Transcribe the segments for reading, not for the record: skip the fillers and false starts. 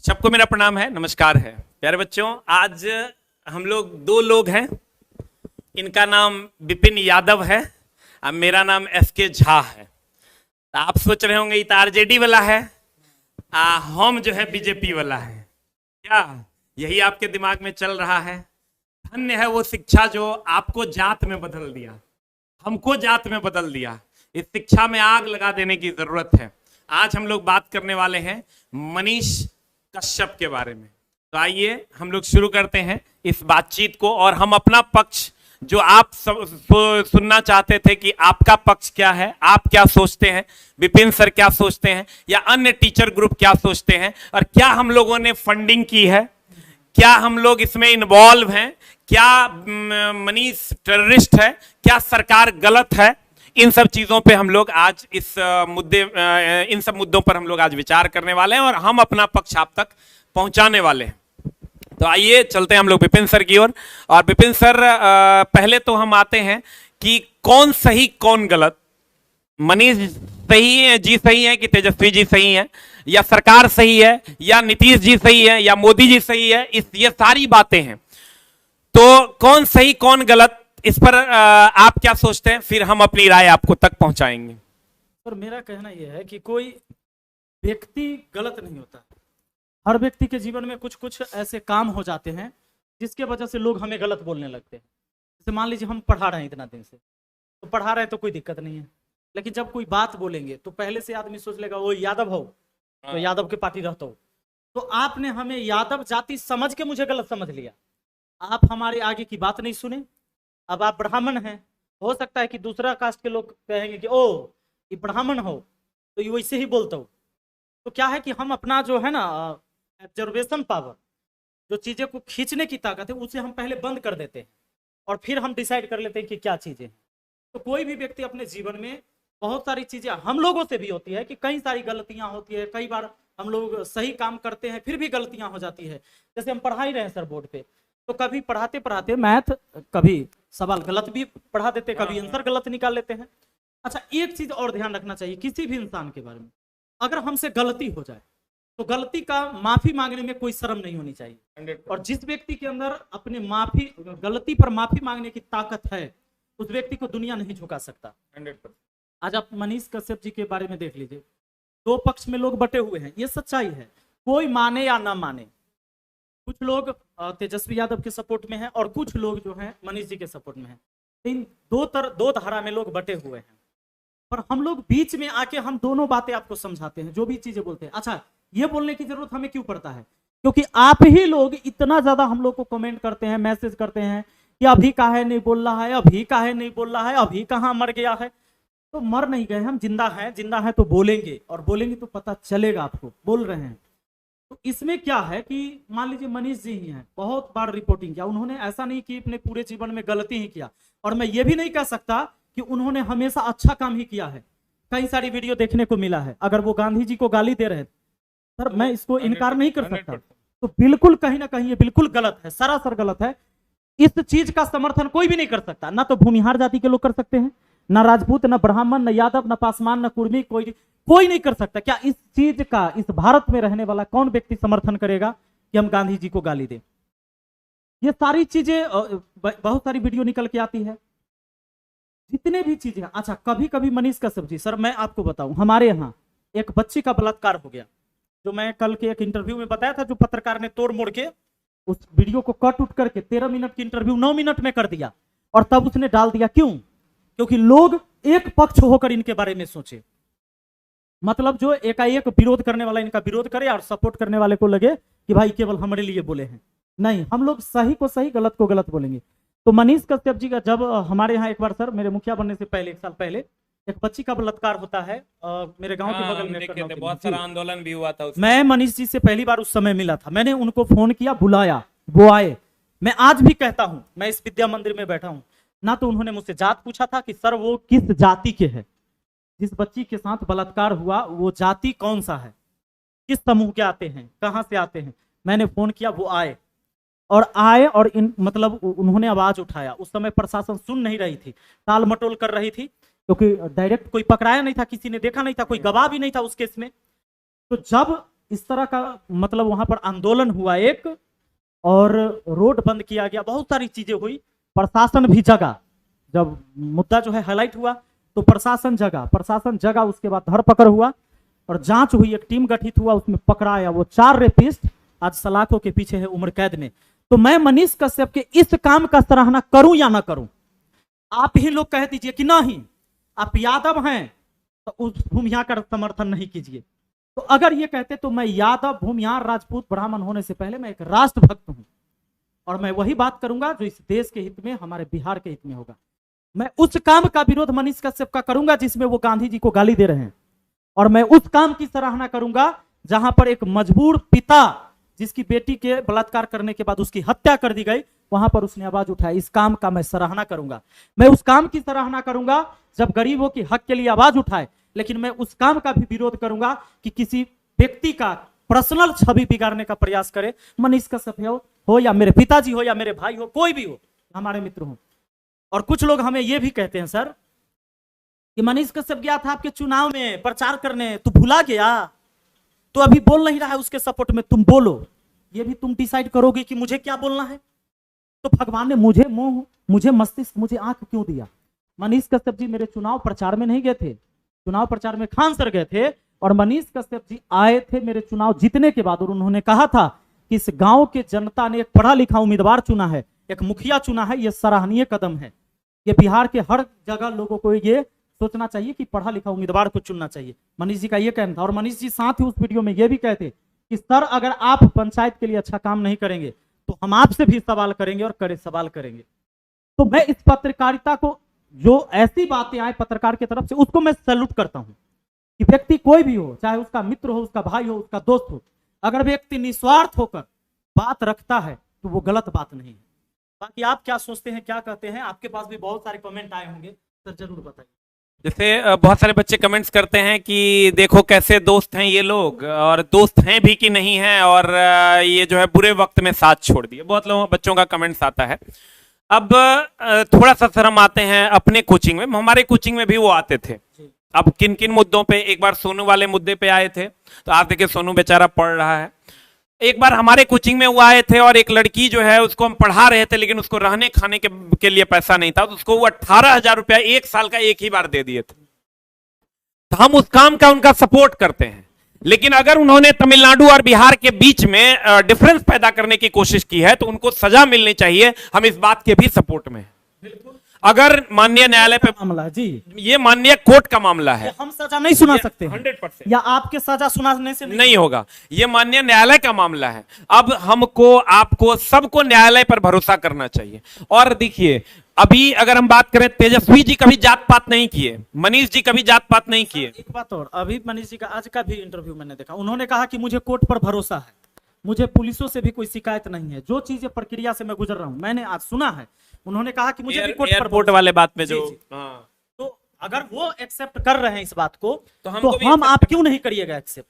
सबको मेरा प्रणाम है, नमस्कार है। प्यारे बच्चों, आज हम लोग दो लोग हैं। इनका नाम विपिन यादव है और मेरा नाम एसके झा है। तो आप सोच रहे होंगे ये तो आरजेडी वाला है, हम जो है बीजेपी वाला है क्या? यही आपके दिमाग में चल रहा है। धन्य है वो शिक्षा जो आपको जात में बदल दिया, हमको जात में बदल दिया। इस शिक्षा में आग लगा देने की जरूरत है। आज हम लोग बात करने वाले हैं मनीष कश्यप के बारे में। तो आइए हम लोग शुरू करते हैं इस बातचीत को, और हम अपना पक्ष जो आप सुनना चाहते थे कि आपका पक्ष क्या है, आप क्या सोचते हैं, विपिन सर क्या सोचते हैं, या अन्य टीचर ग्रुप क्या सोचते हैं, और क्या हम लोगों ने फंडिंग की है, क्या हम लोग इसमें इन्वॉल्व हैं, क्या मनीष टेररिस्ट है, क्या सरकार गलत है, इन सब चीजों पे हम लोग आज इन सब मुद्दों पर हम लोग आज विचार करने वाले हैं और हम अपना पक्ष आप तक पहुंचाने वाले हैं। तो आइए चलते हैं हम लोग विपिन सर की ओर। और विपिन सर, पहले तो हम आते हैं कि कौन सही कौन गलत, मनीष सही है जी सही है कि तेजस्वी जी सही है, या सरकार सही है, या नीतीश जी सही है, या मोदी जी सही है, ये सारी बातें हैं। तो कौन सही कौन गलत, इस पर आप क्या सोचते हैं? फिर हम अपनी राय आपको तक पहुंचाएंगे। पर मेरा कहना यह है कि कोई व्यक्ति गलत नहीं होता। हर व्यक्ति के जीवन में कुछ कुछ ऐसे काम हो जाते हैं जिसके वजह से लोग हमें गलत बोलने लगते हैं। जैसे मान लीजिए हम पढ़ा रहे हैं इतना दिन से, तो पढ़ा रहे हैं तो कोई दिक्कत नहीं है, लेकिन जब कोई बात बोलेंगे तो पहले से आदमी सोच लेगा वो यादव हो तो यादव के पार्टी रहता हो। तो आपने हमें यादव जाति समझ के मुझे गलत समझ लिया। आप हमारे आगे की बात नहीं सुने। अब आप ब्राह्मण हैं, हो सकता है कि दूसरा कास्ट के लोग कहेंगे कि ओ ये ब्राह्मण हो तो ये वैसे ही बोलता हो। तो क्या है कि हम अपना जो है ना ऑब्जर्वेशन पावर, जो चीजें को खींचने की ताकत है, उसे हम पहले बंद कर देते हैं और फिर हम डिसाइड कर लेते हैं कि क्या चीजें हैं। तो कोई भी व्यक्ति अपने जीवन में बहुत सारी चीजें हम लोगों से भी होती है कि कई सारी गलतियां होती है। कई बार हम लोग सही काम करते हैं फिर भी गलतियां हो जाती है। जैसे हम पढ़ा ही रहे हैं सर बोर्ड पे, तो कभी पढ़ाते पढ़ाते मैथ कभी सवाल गलत भी पढ़ा देते, कभी आंसर गलत निकाल लेते हैं। अच्छा, एक चीज और ध्यान रखना चाहिए किसी भी इंसान के बारे में, अगर हमसे गलती हो जाए तो गलती का माफी मांगने में कोई शर्म नहीं होनी चाहिए। और जिस व्यक्ति के अंदर अपने गलती पर माफी मांगने की ताकत है, उस व्यक्ति को दुनिया नहीं झुका सकता। 100%। आज आप मनीष कश्यप जी के बारे में देख लीजिए, दो पक्ष में लोग बटे हुए हैं, ये सच्चाई है, कोई माने या ना माने। कुछ लोग तेजस्वी यादव के सपोर्ट में हैं और कुछ लोग जो हैं मनीष जी के सपोर्ट में हैं। इन दो धारा में लोग बटे हुए हैं, पर हम लोग बीच में आके हम दोनों बातें आपको समझाते हैं, जो भी चीजें बोलते हैं। अच्छा, ये बोलने की जरूरत हमें क्यों पड़ता है? क्योंकि आप ही लोग इतना ज्यादा हम लोग को कमेंट करते हैं, मैसेज करते हैं कि अभी काहे नहीं बोल रहा है, अभी काहे नहीं बोल रहा है, अभी कहाँ मर गया है। तो मर नहीं गए, हम जिंदा हैं, जिंदा है तो बोलेंगे, और बोलेंगे तो पता चलेगा आपको बोल रहे हैं। तो इसमें क्या है कि मान लीजिए मनीष जी ही हैं, बहुत बार रिपोर्टिंग किया उन्होंने, ऐसा नहीं कि अपने पूरे जीवन में गलती ही किया। और मैं ये भी नहीं कह सकता कि उन्होंने हमेशा अच्छा काम ही किया है। कई सारी वीडियो देखने को मिला है, अगर वो गांधी जी को गाली दे रहे थे सर, मैं इसको इनकार नहीं कर सकता। तो बिल्कुल कहीं ना कहीं ये बिल्कुल गलत है, सरासर गलत है। इस चीज का समर्थन कोई भी नहीं कर सकता, ना तो भूमिहार जाति के लोग कर सकते हैं, ना राजपूत, ना ब्राह्मण, ना यादव, ना पासवान, ना कुर्मी, कोई नहीं कर सकता। क्या इस चीज का इस भारत में रहने वाला कौन व्यक्ति समर्थन करेगा कि हम गांधी जी को गाली दें? ये सारी चीजें बहुत सारी वीडियो निकल के आती है, जितने भी चीजें। अच्छा, कभी कभी मनीष कश्यप जी, सर मैं आपको बताऊं, हमारे यहाँ एक बच्ची का बलात्कार हो गया, जो मैं कल के एक इंटरव्यू में बताया था, जो पत्रकार ने तोड़ मोड़ के उस वीडियो को कट उठ करके 13 मिनट की इंटरव्यू 9 मिनट में कर दिया, और तब उसने डाल दिया। क्यों? क्योंकि लोग एक पक्ष होकर इनके बारे में सोचे। मतलब जो एकाएक विरोध करने वाला इनका विरोध करे और सपोर्ट करने वाले को लगे कि भाई केवल हमारे लिए बोले हैं। नहीं, हम लोग सही को सही, गलत को गलत बोलेंगे। तो मनीष कश्यप जी का जब हमारे यहाँ एक बार सर, मेरे मुखिया बनने से पहले 1 साल पहले एक बच्ची का बलात्कार होता है मेरे गांव के बगल में, बहुत सारा आंदोलन भी हुआ था। मैं मनीष जी से पहली बार उस समय मिला था, मैंने उनको फोन किया, बुलाया, वो आए। मैं आज भी कहता हूं, मैं इस विद्या मंदिर में बैठा हूं ना, तो उन्होंने मुझसे जात पूछा था कि सर वो किस जाति के है, जिस बच्ची के साथ बलात्कार हुआ वो जाति कौन सा है, किस समूह के आते हैं, कहां से आते हैं। मैंने फोन किया, वो आए और मतलब उन्होंने आवाज उठाया। उस समय प्रशासन सुन नहीं रही थी, टाल मटोल कर रही थी, क्योंकि डायरेक्ट कोई पकड़ाया नहीं था, किसी ने देखा नहीं था, कोई गवाह भी नहीं था उस केस में। तो जब इस तरह का मतलब वहां पर आंदोलन हुआ एक, और रोड बंद किया गया, बहुत सारी चीजें हुई, प्रशासन भी जगा। जब मुद्दा जो है हाईलाइट हुआ तो प्रशासन जगा, उसके बाद धरपकड़ हुआ और जांच हुई, एक टीम गठित हुआ, उसमें पकड़ाया वो 4 रेपिस्ट आज सलाखों के पीछे है उम्र कैद में। तो मैं मनीष कश्यप के इस काम का सराहना करूं या ना करूं, आप ही लोग कह दीजिए कि नहीं, आप यादव हैं तो उस भूमिहार का समर्थन नहीं कीजिए। तो अगर ये कहते तो मैं यादव, भूमिहार, राजपूत, ब्राह्मण होने से पहले मैं एक राष्ट्रभक्त हूं, और मैं वही बात करूंगा जो इस देश के हित में, हमारे बिहार के हित में होगा। मैं उस काम का विरोध मनीष कश्यप का करूंगा जिसमें वो गांधी जी को गाली दे रहे हैं, और मैं उस काम की सराहना करूंगा जहां पर एक मजबूर पिता, जिसकी बेटी के बलात्कार करने के बाद उसकी हत्या कर दी गई, वहां पर उसने आवाज उठाई। इस काम का मैं सराहना करूंगा। मैं उस काम की सराहना करूंगा जब गरीबों की हक के लिए आवाज उठाए, लेकिन मैं उस काम का भी विरोध करूंगा कि किसी व्यक्ति का पर्सनल छवि बिगाड़ने का प्रयास करे। मनीष कश्यप हो या मेरे पिताजी हो या मेरे भाई हो, कोई भी हो, हमारे मित्र हो। और कुछ लोग हमें यह भी कहते हैं सर कि मनीष कश्यप गया था आपके चुनाव में प्रचार करने, तू भुला गया, तो अभी बोल नहीं रहा है उसके सपोर्ट में, तुम बोलो। ये भी तुम डिसाइड करोगे कि मुझे क्या बोलना है। तो भगवान ने मुझे मुंह, मुझे मस्तिष्क, मुझे आंख क्यों दिया? मनीष कश्यप जी मेरे चुनाव प्रचार में नहीं गए थे, चुनाव प्रचार में खान सर गए थे, और मनीष कश्यप जी आए थे मेरे चुनाव जीतने के बाद, और उन्होंने कहा था कि इस गांव के जनता ने एक पढ़ा लिखा उम्मीदवार चुना है, एक मुखिया चुना है, यह सराहनीय कदम है। ये बिहार के हर जगह लोगों को ये सोचना चाहिए कि पढ़ा लिखा उम्मीदवार को चुनना चाहिए। मनीष जी का ये कहना था। और मनीष जी साथ ही उस वीडियो में ये भी कहते कि सर अगर आप पंचायत के लिए अच्छा काम नहीं करेंगे तो हम आपसे भी सवाल करेंगे, और कड़े सवाल करेंगे। तो मैं इस पत्रकारिता को, जो ऐसी बातें आए पत्रकार की तरफ से, उसको मैं सैल्यूट करता हूं कि व्यक्ति कोई भी हो, चाहे उसका मित्र हो, उसका भाई हो, उसका दोस्त हो, अगर व्यक्ति निस्वार्थ होकर बात रखता है तो वो गलत बात नहीं है। बाकी आप क्या सोचते हैं, क्या कहते हैं? आपके पास भी बहुत सारे कमेंट आए होंगे, सर जरूर बताइए। जैसे बहुत सारे बच्चे कमेंट्स करते हैं कि देखो कैसे दोस्त हैं ये लोग, और दोस्त हैं भी कि नहीं हैं, और ये जो है बुरे वक्त में साथ छोड़ दिए, बहुत लोगों बच्चों का कमेंट्स आता है। अब थोड़ा सा सर हम आते हैं अपने कोचिंग में, हमारे कोचिंग में भी वो आते थे। अब किन किन मुद्दों पे, एक बार सोनू वाले मुद्दे पे आए थे, तो आप देखिए सोनू बेचारा पढ़ रहा है। एक बार हमारे कोचिंग में वो आए थे और एक लड़की जो है उसको हम पढ़ा रहे थे, लेकिन उसको रहने खाने के लिए पैसा नहीं था, तो उसको वो 18,000 रुपया 1 साल का एक ही बार दे दिए थे। तो हम उस काम का उनका सपोर्ट करते हैं, लेकिन अगर उन्होंने तमिलनाडु और बिहार के बीच में डिफरेंस पैदा करने की कोशिश की है तो उनको सजा मिलनी चाहिए। हम इस बात के भी सपोर्ट में हैं। अगर माननीय न्यायालय पे मामला है जी, ये माननीय कोर्ट का मामला है, हम सजा नहीं सुना सकते 100%, या आपके सजा सुनाने से नहीं होगा, ये माननीय न्यायालय का मामला है। अब हमको, आपको, सबको न्यायालय पर भरोसा करना चाहिए। और देखिए अभी अगर हम बात करें, तेजस्वी जी कभी जात पात नहीं किए, मनीष जी कभी जात पात नहीं किए। एक बात और, अभी मनीष जी का आज का भी इंटरव्यू मैंने देखा, उन्होंने कहा कि मुझे कोर्ट पर भरोसा है, मुझे पुलिसों से भी कोई शिकायत नहीं है, जो चीजें प्रक्रिया से मैं गुजर रहा हूं, मैंने आज सुना है। उन्होंने कहा कि मुझे भी कोर्ट पर एयरपोर्ट वाले बात में जो, तो अगर वो एक्सेप्ट कर रहे हैं इस बात को, तो हम आप क्यों नहीं करिएगा एक्सेप्ट?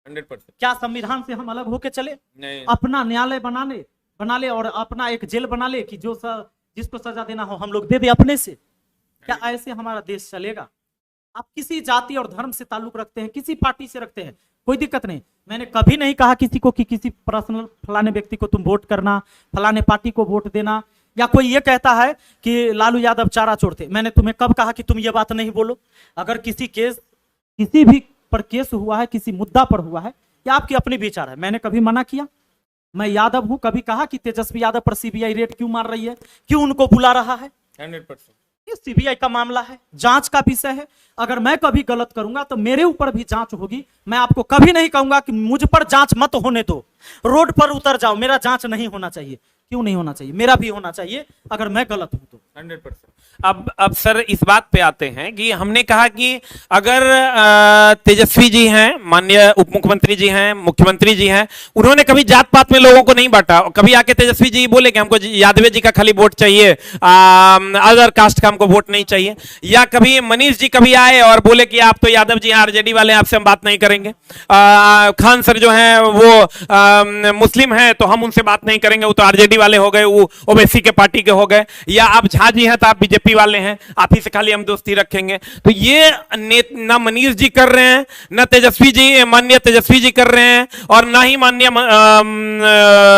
100%। क्या संविधान से हम अलग होके चले? नहीं। अपना न्यायालय बना ले और अपना एक जेल बना ले कि जो जिसको सजा देना हो हम लोग दे दे अपने से। क्या ऐसे हमारा देश चलेगा? आप किसी जाति और धर्म से ताल्लुक रखते हैं, किसी पार्टी से रखते हैं, कोई दिक्कत नहीं। मैंने कभी नहीं कहा किसी को कि किसी पर्सनल फलाने व्यक्ति को तुम वोट करना, फलाने पार्टी को वोट देना, या कोई ये कहता है कि लालू यादव चारा चोर थे। मैंने तुम्हें कब कहा कि तुम ये बात नहीं बोलो? अगर किसी भी पर केस हुआ है, किसी मुद्दा पर हुआ है, या आपकी अपनी विचार है, मैंने कभी मना किया? मैं यादव हूं, कभी कहा कि तेजस्वी यादव पर सीबीआई रेड क्यों मार रही है, क्यों उनको बुला रहा है? 100%। ये सीबीआई का मामला है, जांच का विषय है। अगर मैं कभी गलत करूंगा तो मेरे ऊपर भी जांच होगी। मैं आपको कभी नहीं कहूंगा कि मुझ पर जांच मत होने दो, रोड पर उतर जाओ, मेरा जांच नहीं होना चाहिए। क्यों नहीं होना चाहिए? मेरा भी होना चाहिए अगर मैं गलत हूं तो। 100%। अब सर इस बात पे आते हैं कि हमने कहा कि अगर तेजस्वी जी हैं, माननीय उप मुख्यमंत्री जी हैं, मुख्यमंत्री जी हैं, उन्होंने कभी जात पात में लोगों को नहीं बांटा। कभी आके तेजस्वी जी बोले कि हमको यादव जी का खाली वोट चाहिए, अदर कास्ट का हमको वोट नहीं चाहिए। या कभी मनीष जी कभी आए और बोले कि आप तो यादव जी हैं, आरजेडी वाले, आपसे हम बात नहीं करेंगे। खान सर जो हैं वो मुस्लिम हैं तो हम उनसे बात नहीं करेंगे, वो तो आरजेडी वाले हो गए, वो ओबीसी के पार्टी के हो गए। या आप झा जी हैं तो आप बीजेपी वाले हैं, आप ही से खाली हम दोस्ती रखेंगे। तो ये ना मनीष जी कर रहे हैं, ना तेजस्वी जी, माननीय तेजस्वी जी कर रहे हैं, और ना ही माननीय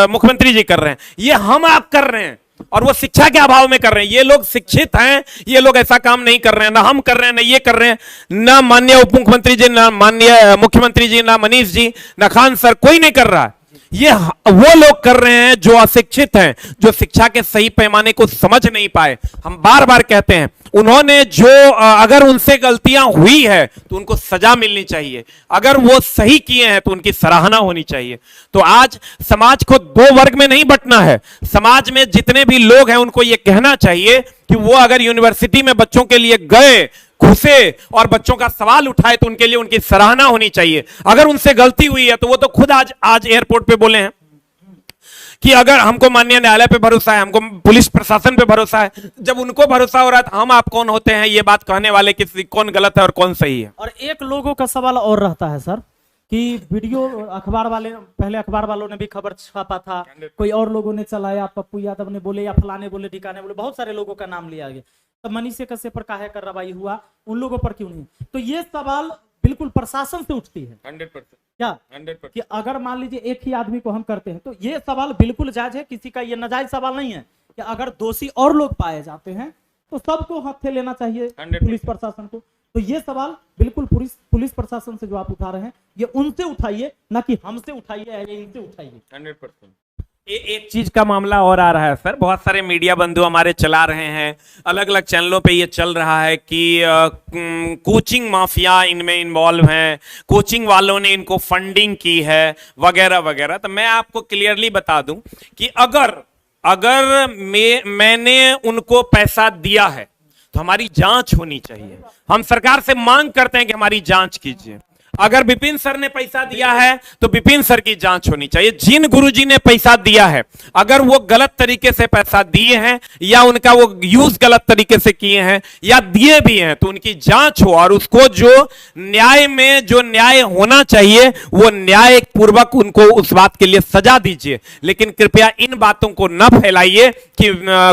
मुख्यमंत्री जी कर रहे हैं। ये हम आप कर रहे हैं, और वो शिक्षा के अभाव में कर रहे हैं। ये लोग शिक्षित हैं, ये लोग ऐसा काम नहीं कर रहे हैं, ना हम कर रहे हैं, ना ये कर रहे हैं, ना माननीय उप मुख्यमंत्री जी, ना माननीय मुख्यमंत्री जी, ना मनीष जी, ना खान सर, कोई नहीं कर रहा है। ये वो लोग कर रहे हैं जो अशिक्षित हैं, जो शिक्षा के सही पैमाने को समझ नहीं पाए। हम बार बार कहते हैं, उन्होंने जो अगर उनसे गलतियां हुई है तो उनको सजा मिलनी चाहिए, अगर वो सही किए हैं तो उनकी सराहना होनी चाहिए। तो आज समाज को दो वर्ग में नहीं बंटना है। समाज में जितने भी लोग हैं उनको ये कहना चाहिए कि वो अगर यूनिवर्सिटी में बच्चों के लिए गए, घुसे और बच्चों का सवाल उठाए तो उनके लिए उनकी सराहना होनी चाहिए। अगर उनसे गलती हुई है तो वो तो खुद आज एयरपोर्ट पे बोले हैं कि अगर हमको माननीय न्यायालय पे भरोसा है, हमको पुलिस प्रशासन पे भरोसा है। जब उनको भरोसा हो रहा है तो हम आप कौन होते हैं ये बात कहने वाले कि कौन गलत है और कौन सही है। और एक लोगों का सवाल और रहता है सर कि वीडियो अखबार वाले, पहले अखबार वालों ने भी खबर छापा था, कोई और लोगों ने चलाया, पप्पू यादव ने बोले या फलाने बोले, ढिकाने बोले, बहुत सारे लोगों का नाम लिया गया। तो मनीष कश्यप पर काहे कार्रवाई हुआ, उन लोगों पर क्यों नहीं? तो ये सवाल बिल्कुल प्रशासन से उठती है 100%। क्या 100%। कि अगर मान लीजिए एक ही आदमी को हम करते हैं तो ये सवाल बिल्कुल जायज है, किसी का ये नाजायज सवाल नहीं है कि अगर दोषी और लोग पाए जाते हैं तो सबको हत्थे लेना चाहिए पुलिस प्रशासन को। तो ये सवाल बिल्कुल पुलिस प्रशासन से जो आप उठा रहे हैं ये उनसे उठाइए, ना कि हमसे उठाइए या इनसे उठाइए। 100%। एक चीज का मामला और आ रहा है सर, बहुत सारे मीडिया बंधु हमारे चला रहे हैं, अलग अलग चैनलों पे ये चल रहा है कि कोचिंग माफिया इनमें इन्वॉल्व हैं, कोचिंग वालों ने इनको फंडिंग की है वगैरह वगैरह। तो मैं आपको क्लियरली बता दूं कि अगर मैंने उनको पैसा दिया है तो हमारी जांच होनी चाहिए। हम सरकार से मांग करते हैं कि हमारी जांच कीजिए। अगर विपिन सर ने पैसा दिया है तो विपिन सर की जांच होनी चाहिए। जिन गुरुजी ने पैसा दिया है अगर वो गलत तरीके से पैसा दिए हैं या उनका वो यूज गलत तरीके से किए हैं या दिए भी हैं तो उनकी जांच हो, और उसको जो न्याय में जो न्याय होना चाहिए वो न्याय पूर्वक उनको उस बात के लिए सजा दीजिए। लेकिन कृपया इन बातों को न फैलाइए कि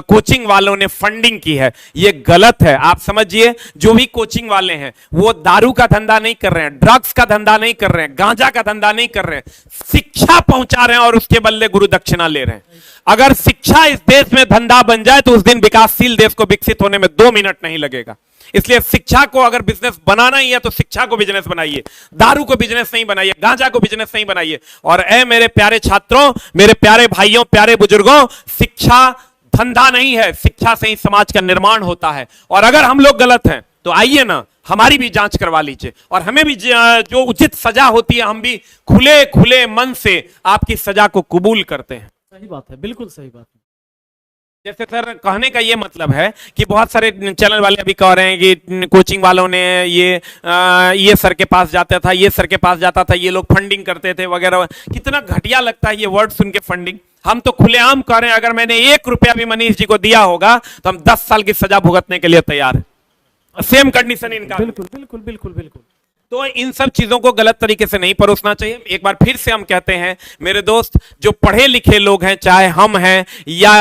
कोचिंग वालों ने फंडिंग की है, ये गलत है। आप समझिए, जो भी कोचिंग वाले हैं वो दारू का धंधा नहीं कर रहे हैं, ड्रग्स का धंधा नहीं कर रहे हैं, गांजा का धंधा नहीं कर रहे हैं, शिक्षा पहुंचा रहे हैं और उसके बदले गुरु दक्षिणा ले रहे हैं। अगर शिक्षा इस देश में धंधा बन जाए तो उस दिन विकासशील देश को विकसित होने में 2 मिनट नहीं लगेगा। इसलिए शिक्षा को अगर बिजनेस बनाना ही है तो शिक्षा को बिजनेस बनाइए, दारू को बिजनेस नहीं बनाइए, गांजा को बिजनेस नहीं बनाइए। और ऐ मेरे प्यारे छात्रों, मेरे प्यारे भाइयों, प्यारे बुजुर्गों, शिक्षा धंधा नहीं है, शिक्षा से ही समाज का निर्माण होता है। और अगर हम लोग गलत हैं तो आइए ना, हमारी भी जांच करवा लीजिए और हमें भी जो उचित सजा होती है हम भी खुले खुले मन से आपकी सजा को कबूल करते हैं। सही बात है, बिल्कुल सही बात है। जैसे सर कहने का ये मतलब है कि बहुत सारे चैनल वाले अभी कह रहे हैं कि कोचिंग वालों ने ये सर के पास जाता था, ये सर के पास जाता था, ये लोग फंडिंग करते थे वगैरह। कितना घटिया लगता है ये वर्ड सुन के, फंडिंग। हम तो खुलेआम कह रहे हैं अगर मैंने 1 रुपया भी मनीष जी को दिया होगा तो हम 10 साल की सजा भुगतने के लिए तैयार है। सेम कंडीशन इनका। बिल्कुल बिल्कुल बिल्कुल बिल्कुल। तो इन सब चीजों को गलत तरीके से नहीं परोसना चाहिए। एक बार फिर से हम कहते हैं मेरे दोस्त, जो पढ़े लिखे लोग हैं, चाहे हम हैं या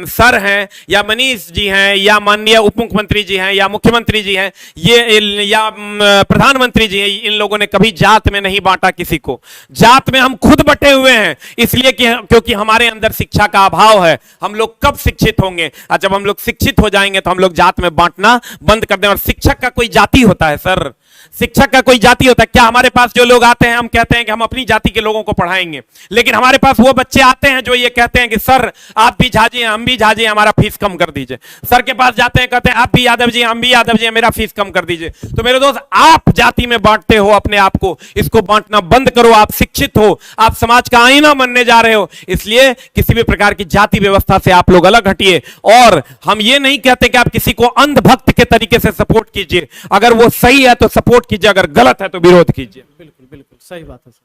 सर हैं या मनीष जी हैं या माननीय उप मुख्यमंत्री जी हैं या मुख्यमंत्री जी हैं, ये या प्रधानमंत्री जी हैं, इन लोगों ने कभी जात में नहीं बांटा किसी को। जात में हम खुद बटे हुए हैं, इसलिए क्योंकि हमारे अंदर शिक्षा का अभाव है। हम लोग कब शिक्षित होंगे? और जब हम लोग शिक्षित हो जाएंगे तो हम लोग जात में बांटना बंद कर दें। और शिक्षक का कोई जाति होता है सर, शिक्षक का कोई जाति होता है क्या? हमारे पास जो लोग आते हैं हम कहते हैं कि हम अपनी जाति के लोगों को पढ़ाएंगे, लेकिन हमारे पास वो बच्चे आते हैं जो ये कहते हैं कि सर आप भी झाजी हैं, हम भी झाजी हैं, हमारा फीस कम कर दीजिए। सर के पास जाते हैं, कहते हैं आप भी यादव जी, हम भी यादव जी हैं, मेरा फीस कम कर दीजिए। तो मेरे दोस्त, आप जाति में बांटते हो अपने आप को, इसको बांटना बंद करो। आप शिक्षित हो, आप समाज का आईना बनने जा रहे हो, इसलिए किसी भी प्रकार की जाति व्यवस्था से आप लोग अलग हटिए। और हम ये नहीं कहते कि आप किसी को अंधभक्त के तरीके से सपोर्ट कीजिए। अगर वो सही है तो सपोर्ट कीजिए, अगर गलत है तो विरोध कीजिए। बिल्कुल बिल्कुल सही बात है सर।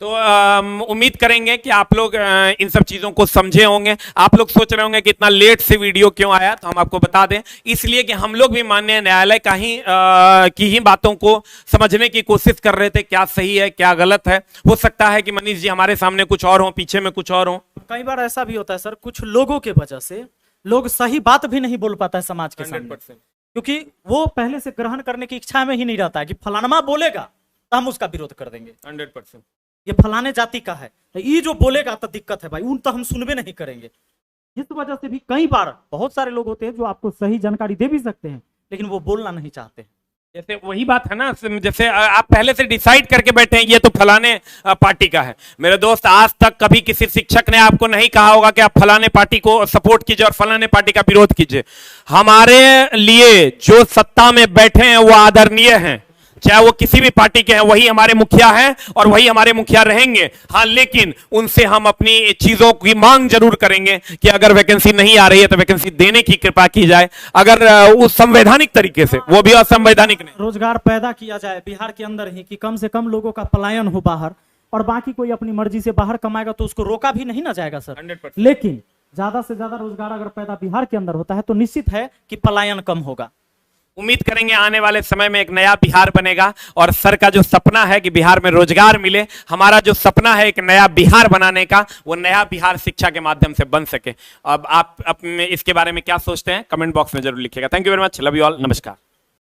तो उम्मीद करेंगे कि आप लोग इन सब चीजों को समझे होंगे। आप लोग सोच रहे होंगे कि इतना लेट से वीडियो क्यों आया, तो हम आपको बता दें, इसलिए कि हम लोग भी माननीय न्यायालय का की ही बातों को समझने की कोशिश कर रहे थे, क्या सही है क्या गलत है। हो सकता है कि मनीष जी हमारे सामने कुछ और हो, पीछे में कुछ और हो। कई बार ऐसा भी होता है सर, कुछ लोगों के वजह से लोग सही बात भी नहीं बोल पाता है समाज के सामने, 100%। क्योंकि वो पहले से ग्रहण करने की इच्छा में ही नहीं रहता है कि फलानमा बोलेगा तो हम उसका विरोध कर देंगे, 100%। ये फलाने जाति का है, तो ये जो बोलेगा तो दिक्कत है भाई, उन तो हम सुनबे नहीं करेंगे। इस वजह से भी कई बार बहुत सारे लोग होते हैं जो आपको सही जानकारी दे भी सकते हैं, लेकिन वो बोलना नहीं चाहते हैं। जैसे वही बात है ना, जैसे आप पहले से डिसाइड करके बैठे हैं ये तो फलाने पार्टी का है। मेरे दोस्त, आज तक कभी किसी शिक्षक ने आपको नहीं कहा होगा कि आप फलाने पार्टी को सपोर्ट कीजिए और फलाने पार्टी का विरोध कीजिए। हमारे लिए जो सत्ता में बैठे हैं वो आदरणीय हैं, चाहे वो किसी भी पार्टी के हैं, वही हमारे मुखिया हैं और वही हमारे मुखिया रहेंगे। हाँ, लेकिन उनसे हम अपनी चीजों की मांग जरूर करेंगे कि अगर वैकेंसी नहीं आ रही है तो वैकेंसी देने की कृपा की जाए, अगर उस संवैधानिक तरीके से, वो भी असंवैधानिक नहीं। रोजगार पैदा किया जाए बिहार के अंदर ही, कि कम से कम लोगों का पलायन हो बाहर, और बाकी कोई अपनी मर्जी से बाहर कमाएगा तो उसको रोका भी नहीं ना जाएगा सर। 100%। लेकिन ज्यादा से ज्यादा रोजगार अगर पैदा बिहार के अंदर होता है तो निश्चित है कि पलायन कम होगा। उम्मीद करेंगे आने वाले समय में एक नया बिहार बनेगा और सर का जो सपना है कि बिहार में रोजगार मिले, हमारा जो सपना है एक नया बिहार बनाने का, वो नया बिहार शिक्षा के माध्यम से बन सके। अब आप अपने इसके बारे में क्या सोचते हैं कमेंट बॉक्स में जरूर लिखिएगा। Thank you very much, love you all, नमस्कार।